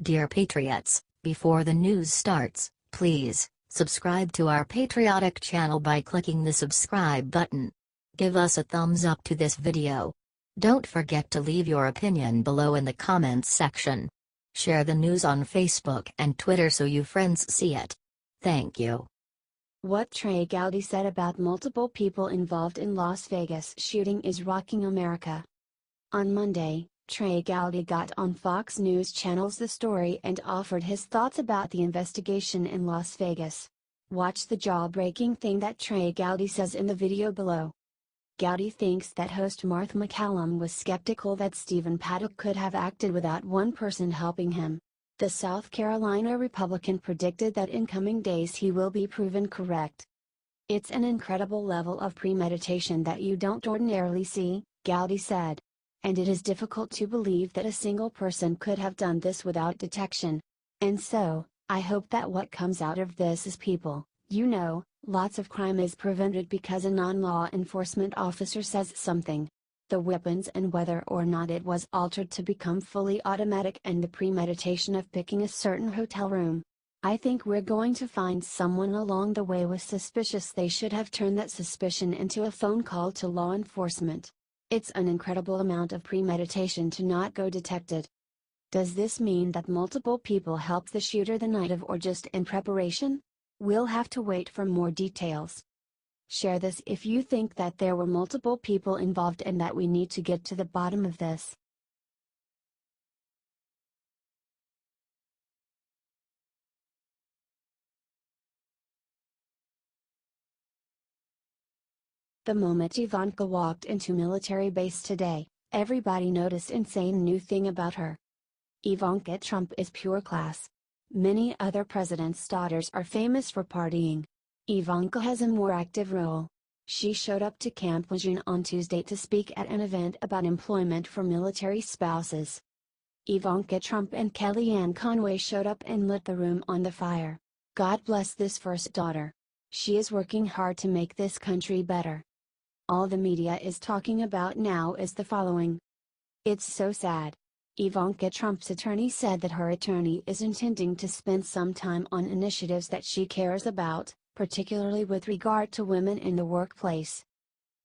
Dear Patriots, before the news starts, please subscribe to our patriotic channel by clicking the subscribe button. Give us a thumbs up to this video. Don't forget to leave your opinion below in the comments section. Share the news on Facebook and Twitter so you friends see it. Thank you. What Trey Gowdy said about multiple people involved in Las Vegas shooting is rocking America. On Monday, Trey Gowdy got on Fox News Channel's The Story and offered his thoughts about the investigation in Las Vegas. Watch the jaw-breaking thing that Trey Gowdy says in the video below. Gowdy thinks that host Marth MacCallum was skeptical that Stephen Paddock could have acted without one person helping him. The South Carolina Republican predicted that in coming days he will be proven correct. It's an incredible level of premeditation that you don't ordinarily see, Gowdy said. And it is difficult to believe that a single person could have done this without detection. And so, I hope that what comes out of this is people, lots of crime is prevented because a non-law enforcement officer says something. The weapons and whether or not it was altered to become fully automatic and the premeditation of picking a certain hotel room. I think we're going to find someone along the way was suspicious. They should have turned that suspicion into a phone call to law enforcement. It's an incredible amount of premeditation to not go detected. Does this mean that multiple people helped the shooter the night of or just in preparation? We'll have to wait for more details. Share this if you think that there were multiple people involved and that we need to get to the bottom of this. The moment Ivanka walked into military base today, everybody noticed insane new thing about her. Ivanka Trump is pure class. Many other presidents' daughters are famous for partying. Ivanka has a more active role. She showed up to Camp Lejeune on Tuesday to speak at an event about employment for military spouses. Ivanka Trump and Kellyanne Conway showed up and lit the room on the fire. God bless this first daughter. She is working hard to make this country better. All the media is talking about now is the following. It's so sad. Ivanka Trump's attorney said that her attorney is intending to spend some time on initiatives that she cares about, particularly with regard to women in the workplace.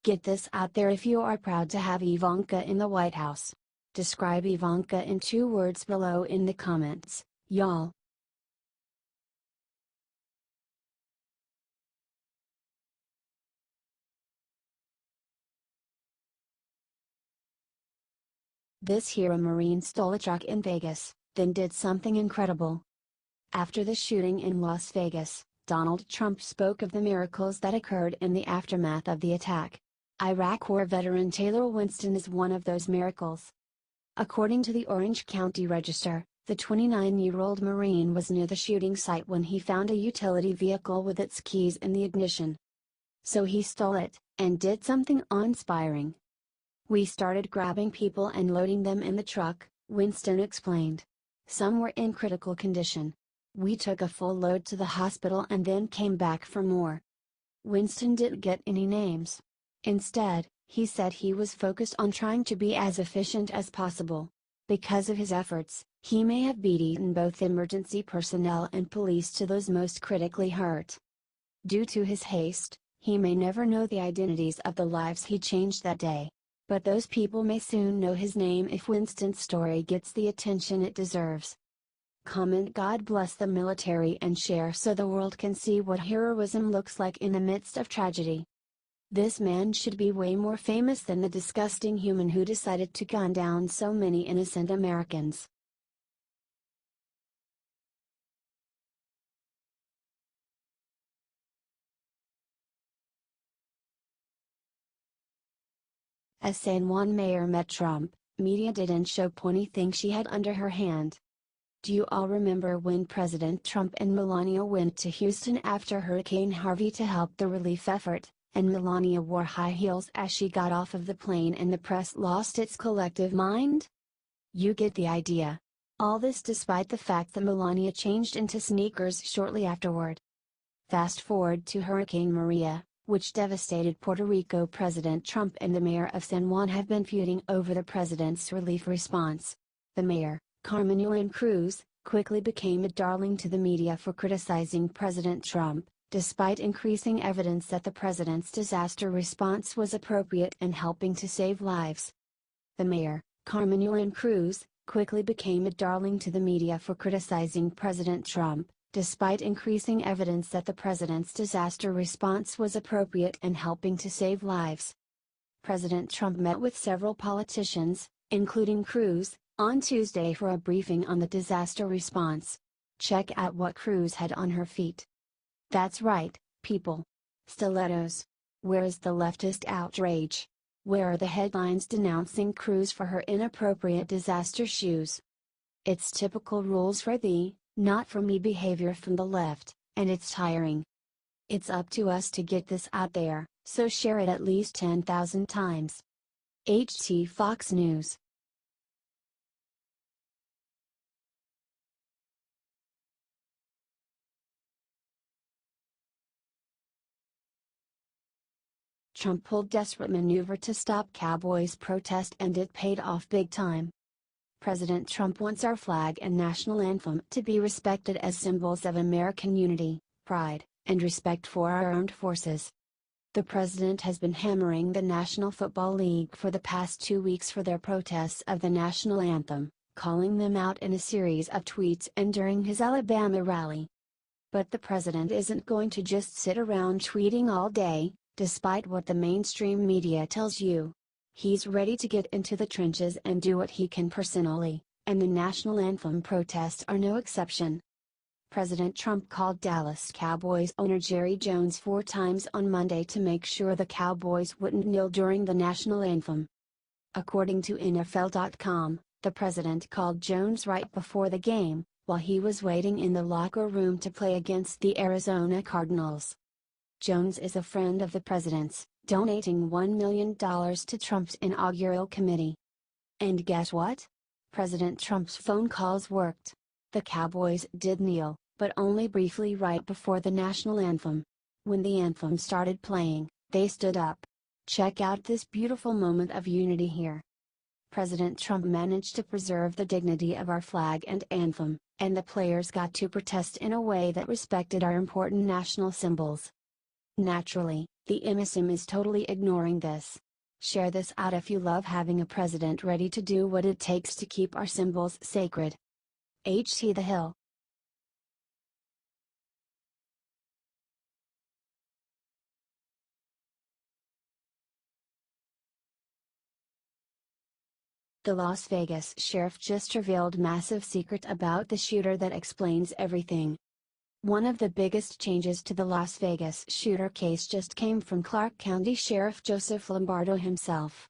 Get this out there if you are proud to have Ivanka in the White House. Describe Ivanka in 2 words below in the comments, y'all. This hero Marine stole a truck in Vegas, then did something incredible. After the shooting in Las Vegas, Donald Trump spoke of the miracles that occurred in the aftermath of the attack. Iraq War veteran Taylor Winston is one of those miracles. According to the Orange County Register, the 29-year-old Marine was near the shooting site when he found a utility vehicle with its keys in the ignition. So he stole it, and did something awe-inspiring. We started grabbing people and loading them in the truck, Winston explained. Some were in critical condition. We took a full load to the hospital and then came back for more. Winston didn't get any names. Instead, he said he was focused on trying to be as efficient as possible. Because of his efforts, he may have beaten both emergency personnel and police to those most critically hurt. Due to his haste, he may never know the identities of the lives he changed that day. But those people may soon know his name if Winston's story gets the attention it deserves. Comment God bless the military and share so the world can see what heroism looks like in the midst of tragedy. This man should be way more famous than the disgusting human who decided to gun down so many innocent Americans. As San Juan mayor met Trump, media didn't show pointy things she had under her hand. Do you all remember when President Trump and Melania went to Houston after Hurricane Harvey to help the relief effort, and Melania wore high heels as she got off of the plane and the press lost its collective mind? You get the idea. All this despite the fact that Melania changed into sneakers shortly afterward. Fast forward to Hurricane Maria, which devastated Puerto Rico. President Trump and the mayor of San Juan have been feuding over the president's relief response. The mayor, Carmen Cruz, quickly became a darling to the media for criticizing President Trump, despite increasing evidence that the president's disaster response was appropriate and helping to save lives. The mayor, Carmen Cruz, quickly became a darling to the media for criticizing President Trump, despite increasing evidence that the president's disaster response was appropriate and helping to save lives. President Trump met with several politicians, including Cruz, on Tuesday for a briefing on the disaster response. Check out what Cruz had on her feet. That's right, people. Stilettos. Where is the leftist outrage? Where are the headlines denouncing Cruz for her inappropriate disaster shoes? It's typical rules for thee, not for me behavior from the left, and it's tiring. It's up to us to get this out there, so share it at least 10,000 times. HT Fox News. Trump pulled desperate maneuver to stop Cowboys protest and it paid off big time. President Trump wants our flag and national anthem to be respected as symbols of American unity, pride, and respect for our armed forces. The president has been hammering the National Football League for the past 2 weeks for their protests of the national anthem, calling them out in a series of tweets and during his Alabama rally. But the president isn't going to just sit around tweeting all day, despite what the mainstream media tells you. He's ready to get into the trenches and do what he can personally, and the national anthem protests are no exception. President Trump called Dallas Cowboys owner Jerry Jones 4 times on Monday to make sure the Cowboys wouldn't kneel during the national anthem. According to NFL.com, the president called Jones right before the game, while he was waiting in the locker room to play against the Arizona Cardinals. Jones is a friend of the president's, donating $1 million to Trump's inaugural committee. And guess what? President Trump's phone calls worked. The Cowboys did kneel, but only briefly right before the national anthem. When the anthem started playing, they stood up. Check out this beautiful moment of unity here. President Trump managed to preserve the dignity of our flag and anthem, and the players got to protest in a way that respected our important national symbols. Naturally, the MSM is totally ignoring this. Share this out if you love having a president ready to do what it takes to keep our symbols sacred. HT The Hill. The Las Vegas sheriff just revealed massive secret about the shooter that explains everything. One of the biggest changes to the Las Vegas shooter case just came from Clark County Sheriff Joseph Lombardo himself.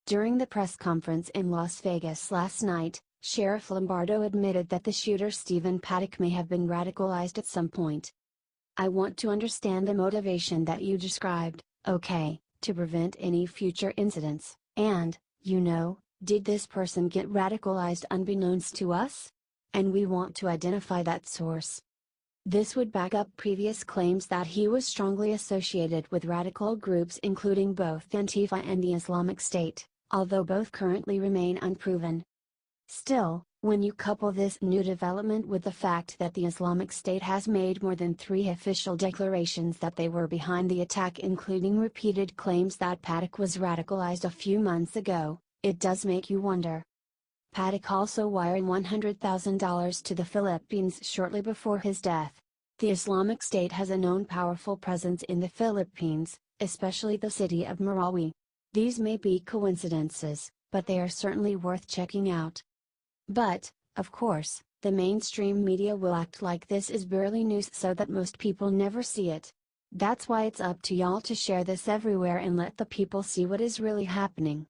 During the press conference in Las Vegas last night, Sheriff Lombardo admitted that the shooter Stephen Paddock may have been radicalized at some point. I want to understand the motivation that you described, okay, to prevent any future incidents, and, did this person get radicalized unbeknownst to us? And we want to identify that source. This would back up previous claims that he was strongly associated with radical groups including both Antifa and the Islamic State, although both currently remain unproven. Still, when you couple this new development with the fact that the Islamic State has made more than 3 official declarations that they were behind the attack, including repeated claims that Paddock was radicalized a few months ago, it does make you wonder. Paddock also wired $100,000 to the Philippines shortly before his death. The Islamic State has a known powerful presence in the Philippines, especially the city of Marawi. These may be coincidences, but they are certainly worth checking out. But, of course, the mainstream media will act like this is barely news so that most people never see it. That's why it's up to y'all to share this everywhere and let the people see what is really happening.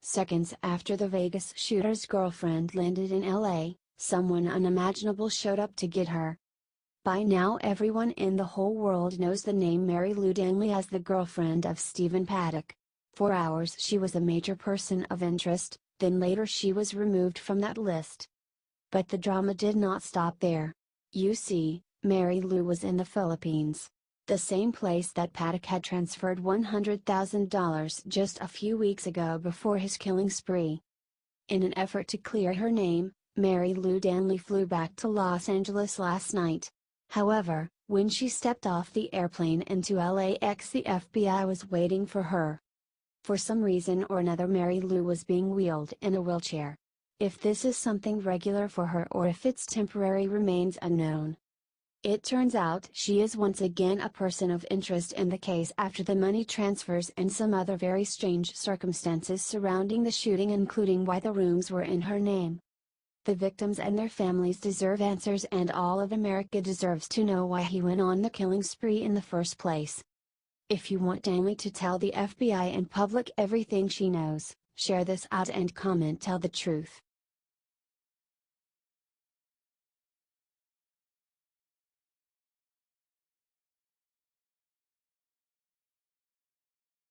Seconds after the Vegas shooter's girlfriend landed in LA, someone unimaginable showed up to get her. By now everyone in the whole world knows the name Mary Lou Danley as the girlfriend of Stephen Paddock. For hours she was a major person of interest, then later she was removed from that list. But the drama did not stop there. You see, Mary Lou was in the Philippines. the same place that Paddock had transferred $100,000 just a few weeks ago before his killing spree. In an effort to clear her name, Mary Lou Danley flew back to Los Angeles last night. However, when she stepped off the airplane into LAX, the FBI was waiting for her. For some reason or another, Mary Lou was being wheeled in a wheelchair. If this is something regular for her or if it's temporary remains unknown. It turns out she is once again a person of interest in the case after the money transfers and some other very strange circumstances surrounding the shooting, including why the rooms were in her name. The victims and their families deserve answers, and all of America deserves to know why he went on the killing spree in the first place. If you want Danley to tell the FBI and public everything she knows, share this out and comment "Tell the Truth."